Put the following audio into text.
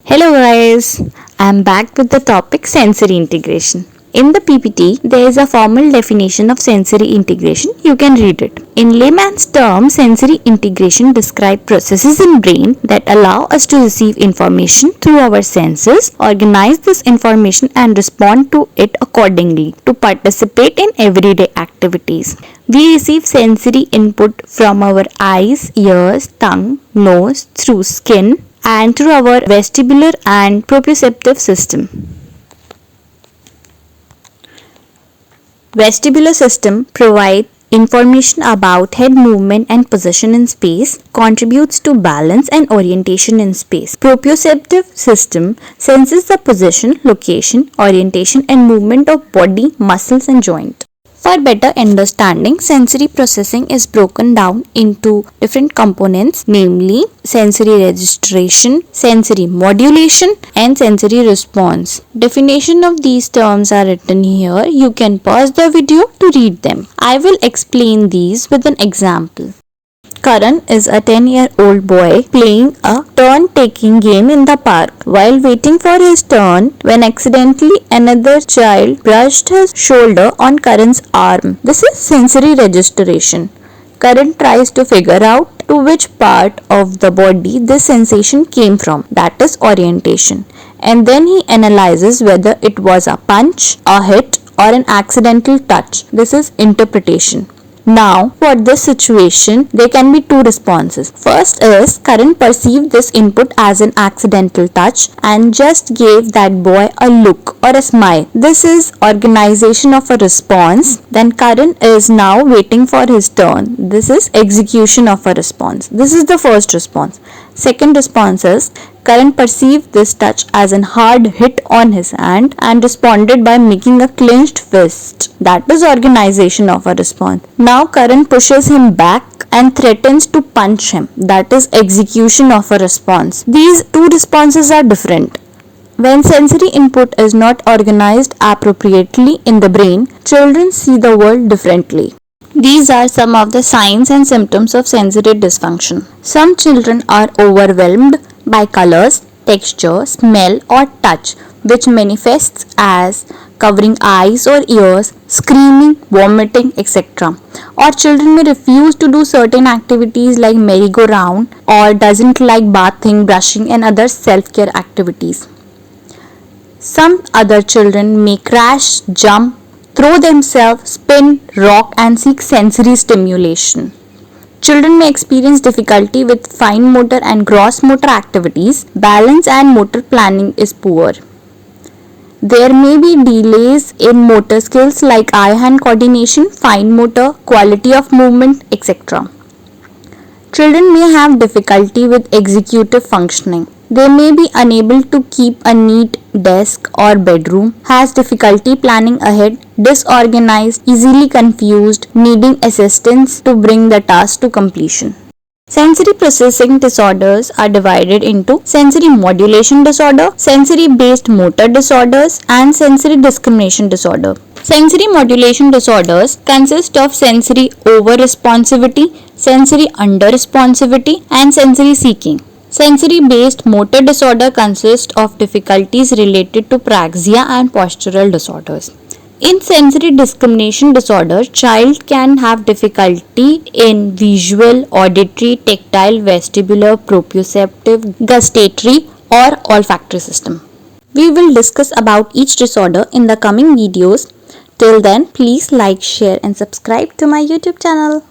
Hello guys, I am back with the topic sensory integration. In the PPT, there is a formal definition of sensory integration. You can read it. In layman's terms, sensory integration describes processes in brain that allow us to receive information through our senses, organize this information and respond to it accordingly to participate in everyday activities. We receive sensory input from our eyes, ears, tongue, nose, through skin, and through our vestibular and proprioceptive system. Vestibular system provides information about head movement and position in space, contributes to balance and orientation in space. Proprioceptive system senses the position, location, orientation and movement of body, muscles and joint. For better understanding, sensory processing is broken down into different components, namely sensory registration, sensory modulation, and sensory response. Definition of these terms are written here. You can pause the video to read them. I will explain these with an example. Karan is a 10-year-old boy playing a turn-taking game in the park. While waiting for his turn, when accidentally another child brushed his shoulder on Karan's arm. This is sensory registration. Karan tries to figure out to which part of the body this sensation came from, that is orientation. And then he analyzes whether it was a punch, a hit, or an accidental touch. This is interpretation. Now, for this situation, there can be two responses. First is, Karan perceived this input as an accidental touch and just gave that boy a look or a smile. This is organization of a response. Then Karan is now waiting for his turn. This is execution of a response. This is the first response. Second response is, Karan perceived this touch as a hard hit on his hand and responded by making a clenched fist. That is organization of a response. Now Karan pushes him back and threatens to punch him. That is execution of a response. These two responses are different. When sensory input is not organized appropriately in the brain, children see the world differently. These are some of the signs and symptoms of sensory dysfunction. Some children are overwhelmed by colors, texture, smell or touch, which manifests as covering eyes or ears, screaming, vomiting, etc. Or children may refuse to do certain activities like merry-go-round or doesn't like bathing, brushing and other self-care activities. Some other children may crash, jump, throw themselves, spin, rock and seek sensory stimulation. Children may experience difficulty with fine motor and gross motor activities. Balance and motor planning is poor. There may be delays in motor skills like eye-hand coordination, fine motor, quality of movement, etc. Children may have difficulty with executive functioning. They may be unable to keep a neat desk or bedroom, has difficulty planning ahead, disorganized, easily confused, needing assistance to bring the task to completion. Sensory processing disorders are divided into sensory modulation disorder, sensory-based motor disorders, and sensory discrimination disorder. Sensory modulation disorders consist of sensory over-responsivity, sensory under-responsivity, and sensory seeking. Sensory-based motor disorder consists of difficulties related to praxia and postural disorders. In sensory discrimination disorder, child can have difficulty in visual, auditory, tactile, vestibular, proprioceptive, gustatory or olfactory system. We will discuss about each disorder in the coming videos. Till then, please like, share and subscribe to my YouTube channel.